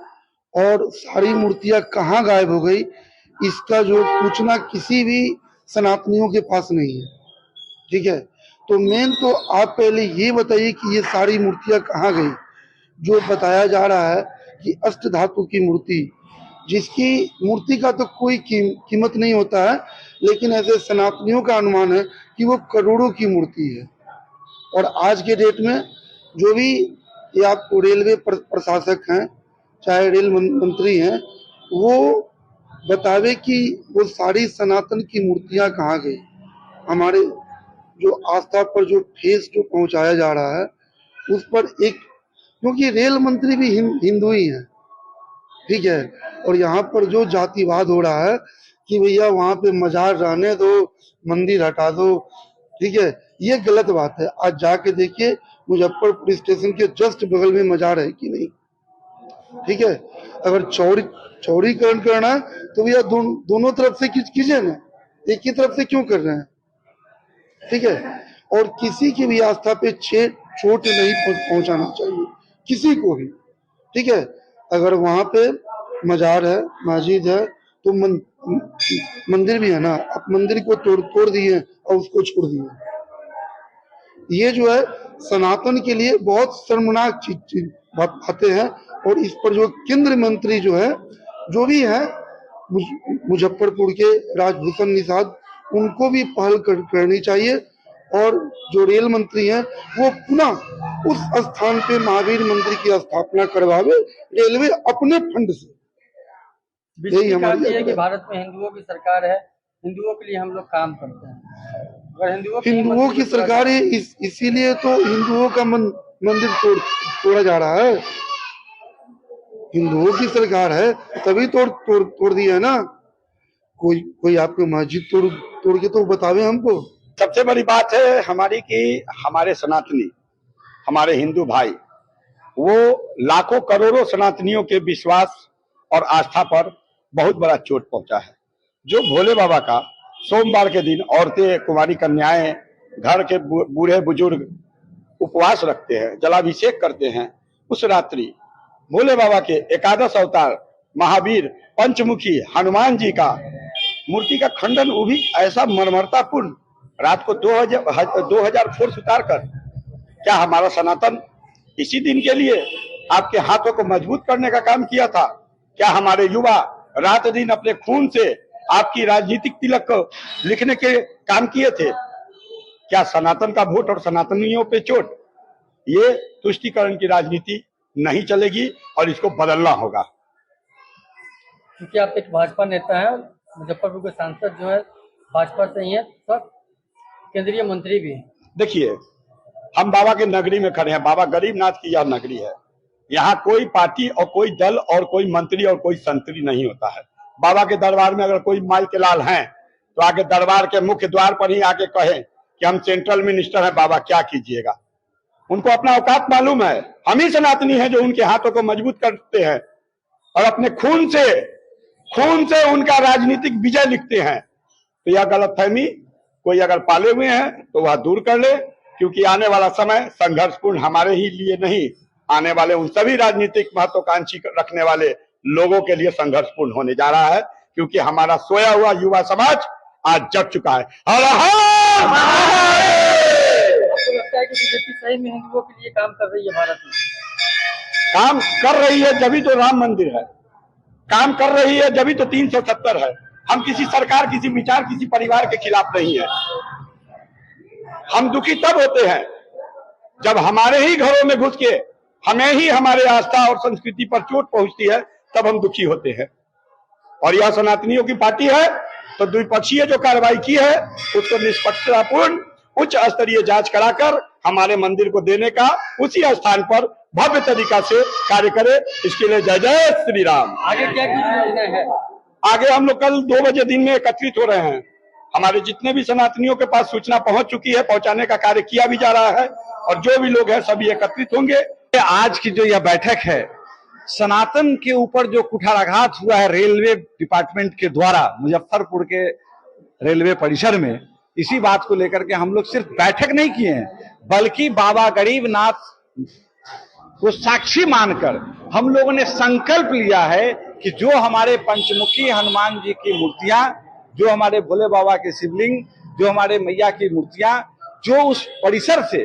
और सारी मूर्तियाँ कहाँ गायब हो गई, इसका जो सूचना किसी भी सनातनियों के पास नहीं है, ठीक है। तो मेन तो आप पहले ये बताइए कि ये सारी मूर्तियाँ कहाँ गई। जो बताया जा रहा है कि अष्ट धातु की मूर्ति, जिसकी मूर्ति का तो कोई कीमत नहीं होता है, लेकिन ऐसे सनातनियों का अनुमान है कि वो करोड़ों की मूर्ति है। और आज के डेट में जो भी ये आपको रेलवे प्रशासक हैं, चाहे रेल मंत्री हैं, वो बतावे कि वो सारी सनातन की मूर्तियां कहाँ गई। हमारे जो आस्था पर जो ठेस जो पहुंचाया जा रहा है उस पर एक, क्योंकि रेल मंत्री भी हिंदू ही है, ठीक है। और यहाँ पर जो जातिवाद हो रहा है कि भैया वहाँ पे मजार रहने दो, मंदिर हटा दो, ठीक है, ये गलत बात है। आज जाके देखिए मुजफ्फरपुर स्टेशन के जस्ट बगल में मजार है कि नहीं, ठीक है। अगर चौड़ीकरण करना है तो भैया दोनों तरफ से कीजिए ना, एक ही तरफ से क्यों कर रहे हैं, ठीक है। और किसी की भी आस्था पे चोट नहीं पहुंचाना चाहिए, किसी को भी, ठीक है। अगर वहां पे मजार है, मस्जिद है, तो मंदिर भी है ना, आप मंदिर को तोड़ दिए और उसको छोड़ दिए। ये जो है सनातन के लिए बहुत शर्मनाक बातें हैं। और इस पर जो केंद्र मंत्री जो है, जो भी है मुजफ्फरपुर के राजभूषण निषाद, उनको भी पहल करनी चाहिए। और जो रेल मंत्री हैं वो पुनः उस स्थान पे महावीर मंदिर की स्थापना करवावे, रेलवे अपने फंड से। यही हमारी है कि भारत में हिंदुओं की सरकार है, हिंदुओं के लिए हम लोग काम करते हैं। अगर हिंदुओं की सरकार है, इसीलिए तो हिंदुओं का मंदिर तोड़ा जा रहा है। हिंदुओं की सरकार है तभी तोड़ दिया है ना। कोई आपको मस्जिद तोड़ के तो बतावे हमको। सबसे बड़ी बात है हमारी कि हमारे सनातनी, हमारे हिंदू भाई, वो लाखों करोड़ों सनातनियों के विश्वास और आस्था पर बहुत बड़ा चोट पहुंचा है। जो भोले बाबा का सोमवार के दिन औरतें, कुमारी कन्याएं, घर के बूढ़े बुजुर्ग उपवास रखते हैं, जलाभिषेक करते हैं, उस रात्रि भोले बाबा के एकादश अवतार महावीर पंचमुखी हनुमान जी का मूर्ति का खंडन, वो भी ऐसा मर्मरतापूर्ण, रात को 2000 फोर्स उतार कर। क्या हमारा सनातन इसी दिन के लिए आपके हाथों को मजबूत करने का काम किया था? क्या हमारे युवा रात दिन अपने खून से आपकी राजनीतिक तिलक को लिखने के काम किए थे? क्या सनातन का वोट और सनातनियों पे चोट? ये तुष्टीकरण की राजनीति नहीं चलेगी और इसको बदलना होगा। क्योंकि आप एक भाजपा नेता हैं, मुजफ्फरपुर के सांसद जो है भाजपा से ही है, सब केंद्रीय मंत्री भी हैं। देखिए, हम बाबा के नगरी में खड़े हैं, बाबा गरीबनाथ की यह नगरी है। यहाँ कोई पार्टी और कोई दल और कोई मंत्री और कोई संतरी नहीं होता है। बाबा के दरबार में अगर कोई माई के लाल हैं तो आके दरबार के मुख्य द्वार पर ही आके कहें कि हम सेंट्रल मिनिस्टर हैं, बाबा क्या कीजिएगा। उनको अपना औकात मालूम है। हम ही सनातनी हैं जो उनके हाथों को मजबूत करते हैं और अपने खून से उनका राजनीतिक विजय लिखते हैं। तो यह गलतफहमी कोई अगर पाले हुए हैं तो वह दूर कर ले, क्योंकि आने वाला समय संघर्षपूर्ण हमारे ही लिए नहीं, आने वाले उन सभी राजनीतिक महत्वाकांक्षी रखने वाले लोगों के लिए संघर्षपूर्ण होने जा रहा है। क्योंकि हमारा सोया हुआ युवा समाज आज जग चुका है। आपको लगता है कि बीजेपी सही में हिंदुओं के लिए काम कर रही है? भारत में काम कर रही है जभी तो राम मंदिर है, काम कर रही है जभी तो 370 है। हम किसी सरकार, किसी विचार, किसी परिवार के खिलाफ नहीं है। हम दुखी तब होते हैं जब हमारे ही घरों में घुस के हमें ही हमारे आस्था और संस्कृति पर चोट पहुंचती है, तब हम दुखी होते हैं। और यह सनातनियों की पार्टी है तो द्विपक्षीय जो कार्रवाई की है उसको निष्पक्षतापूर्ण उच्च स्तरीय जांच कराकर हमारे मंदिर को देने का, उसी स्थान पर भव्य तरीका से कार्य करे। इसके लिए जय जय श्री राम। आगे क्या है? आगे हम लोग कल 2 बजे दिन में एकत्रित हो रहे हैं। हमारे जितने भी सनातनियों के पास सूचना पहुंच चुकी है, पहुंचाने का कार्य किया भी जा रहा है और जो भी लोग हैं सभी एकत्रित होंगे। आज की जो यह बैठक है, सनातन के ऊपर जो कुठाराघात हुआ है रेलवे डिपार्टमेंट के द्वारा मुजफ्फरपुर के रेलवे परिसर में, इसी बात को लेकर के हम लोग सिर्फ बैठक नहीं किए हैं, बल्कि बाबा गरीबनाथ को साक्षी मानकर हम लोगों ने संकल्प लिया है कि जो हमारे पंचमुखी हनुमान जी की मूर्तियां, जो हमारे भोले बाबा के शिवलिंग, जो हमारे मैया की मूर्तियां, जो उस परिसर से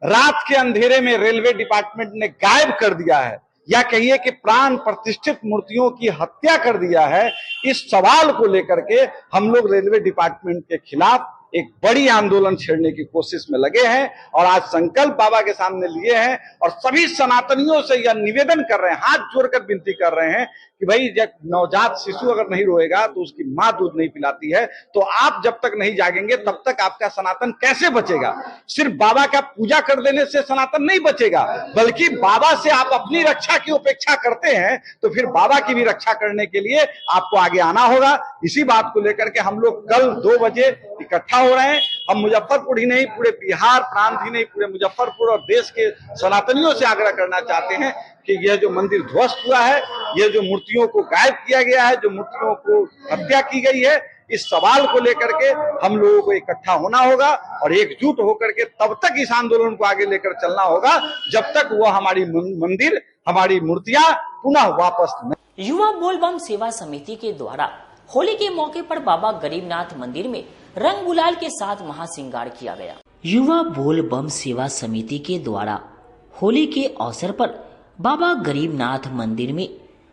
रात के अंधेरे में रेलवे डिपार्टमेंट ने गायब कर दिया है, या कहिए कि प्राण प्रतिष्ठित मूर्तियों की हत्या कर दिया है, इस सवाल को लेकर के हम लोग रेलवे डिपार्टमेंट के खिलाफ एक बड़ी आंदोलन छेड़ने की कोशिश में लगे हैं और आज संकल्प बाबा के सामने लिए हैं और सभी सनातनियों से यह निवेदन कर रहे हैं, हाथ जोड़कर विनती कर रहे हैं कि भाई जब नवजात शिशु अगर नहीं रोएगा तो उसकी माँ दूध नहीं पिलाती है, तो आप जब तक नहीं जागेंगे तब तक आपका सनातन कैसे बचेगा। सिर्फ बाबा का पूजा कर देने से सनातन नहीं बचेगा, बल्कि बाबा से आप अपनी रक्षा की उपेक्षा करते हैं तो फिर बाबा की भी रक्षा करने के लिए आपको आगे आना होगा। इसी बात को लेकर के हम लोग कल 2 बजे इकट्ठा हो रहे हैं। हम मुजफ्फरपुर ही नहीं, पूरे बिहार प्रांत ही नहीं, पूरे मुजफ्फरपुर और देश के सनातनियों से आग्रह करना चाहते हैं कि यह जो मंदिर ध्वस्त हुआ है, यह जो मूर्तियों को गायब किया गया है, जो मूर्तियों को हत्या की गई है, इस सवाल को लेकर के हम लोगों को इकट्ठा होना होगा और एकजुट होकर के तब तक इस आंदोलन को आगे लेकर चलना होगा जब तक वो हमारी मंदिर, हमारी मूर्तियां पुनः वापस नहीं। युवा बोलबम सेवा समिति के द्वारा होली के मौके पर बाबा गरीबनाथ मंदिर में रंग गुलाल के साथ महासिंगार किया गया। युवा बोलबम सेवा समिति के द्वारा होली के अवसर पर बाबा गरीबनाथ मंदिर में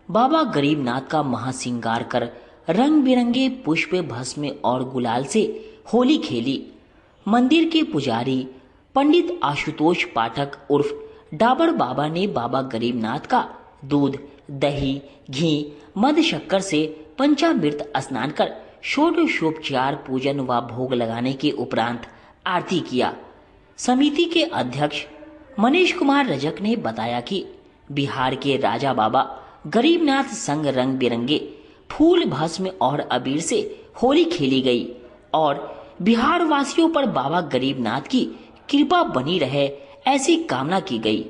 बाबा गरीबनाथ का महासिंगार कर रंग बिरंगे पुष्प, भस्म और गुलाल से होली खेली। मंदिर के पुजारी पंडित आशुतोष पाठक उर्फ डाबर बाबा ने बाबा गरीबनाथ का दूध, दही, घी, मद, शक्कर से पंचामृत स्नान कर षोडशोपचार पूजन व भोग लगाने के उपरांत आरती किया। समिति के अध्यक्ष मनीष कुमार रजक ने बताया कि बिहार के राजा बाबा गरीबनाथ संग रंग बिरंगे फूल, भस्म और अबीर से होली खेली गई और बिहार वासियों पर बाबा गरीबनाथ की कृपा बनी रहे, ऐसी कामना की गई।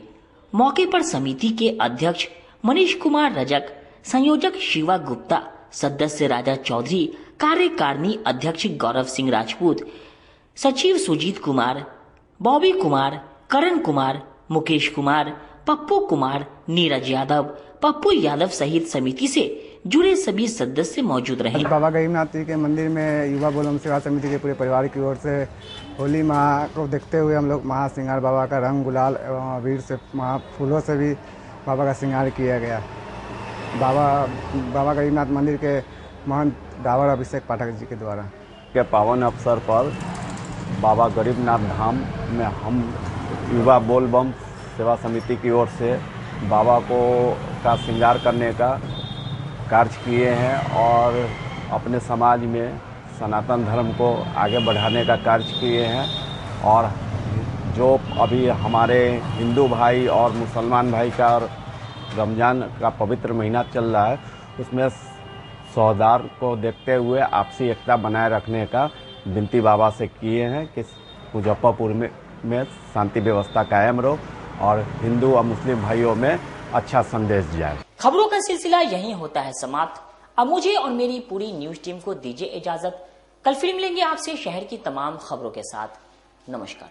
मौके पर समिति के अध्यक्ष मनीष कुमार रजक, संयोजक शिवा गुप्ता, सदस्य राजा चौधरी, कार्यकारिणी अध्यक्ष गौरव सिंह राजपूत, सचिव सुजीत कुमार, बॉबी कुमार, करण कुमार, मुकेश कुमार, पप्पू कुमार, नीरज यादव, पप्पू यादव सहित समिति से जुड़े सभी सदस्य मौजूद रहे। बाबा गरीबनाथ जी के मंदिर में युवा बोलबम सेवा समिति के पूरे परिवार की ओर से होली माह को देखते हुए हम लोग महासिंगार बाबा का रंग गुलाल एवं अबीर से, फूलों से भी बाबा का श्रृंगार किया गया। बाबा गरीबनाथ मंदिर के महंत डावर अभिषेक पाठक जी के द्वारा के पावन अवसर पर बाबा गरीबनाथ धाम में हम युवा बोलबम सेवा समिति की ओर से बाबा को का श्रृंगार करने का कार्य किए हैं और अपने समाज में सनातन धर्म को आगे बढ़ाने का कार्य किए हैं। और जो अभी हमारे हिंदू भाई और मुसलमान भाई का रमज़ान का पवित्र महीना चल रहा है, उसमें सौहार्द को देखते हुए आपसी एकता बनाए रखने का विनती बाबा से किए हैं कि मुजफ्फरपुर में शांति व्यवस्था कायम रहो और हिंदू और मुस्लिम भाइयों में अच्छा संदेश जाए। खबरों का सिलसिला यहीं होता है समाप्त। अब मुझे और मेरी पूरी न्यूज टीम को दीजिए इजाजत। कल फिर मिलेंगे आपसे शहर की तमाम खबरों के साथ। नमस्कार।